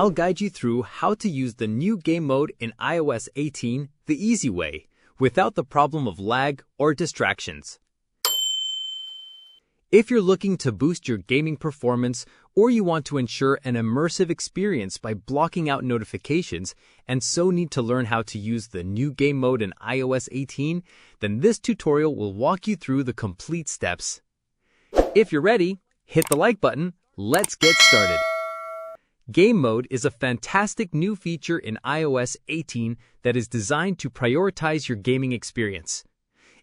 I'll guide you through how to use the new game mode in iOS 18 the easy way, without the problem of lag or distractions. If you're looking to boost your gaming performance or you want to ensure an immersive experience by blocking out notifications and so need to learn how to use the new game mode in iOS 18, then this tutorial will walk you through the complete steps. If you're ready, hit the like button. Let's get started. Game mode is a fantastic new feature in iOS 18 that is designed to prioritize your gaming experience.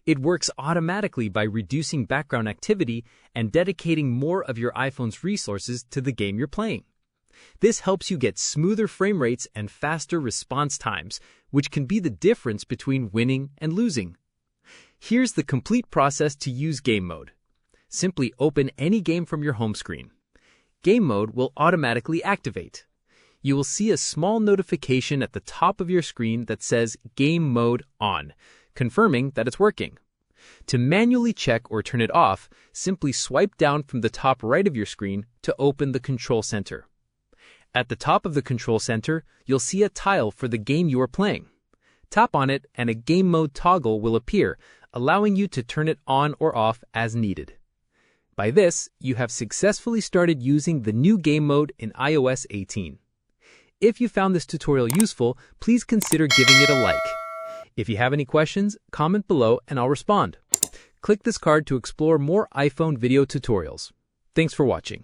It works automatically by reducing background activity and dedicating more of your iPhone's resources to the game you're playing. This helps you get smoother frame rates and faster response times, which can be the difference between winning and losing. Here's the complete process to use game mode. Simply open any game from your home screen. Game mode will automatically activate. You will see a small notification at the top of your screen that says Game Mode On, confirming that it's working. To manually check or turn it off, simply swipe down from the top right of your screen to open the Control Center. At the top of the Control Center, you'll see a tile for the game you are playing. Tap on it and a Game Mode toggle will appear, allowing you to turn it on or off as needed. By this, you have successfully started using the new game mode in iOS 18. If you found this tutorial useful, please consider giving it a like. If you have any questions, comment below and I'll respond. Click this card to explore more iPhone video tutorials. Thanks for watching.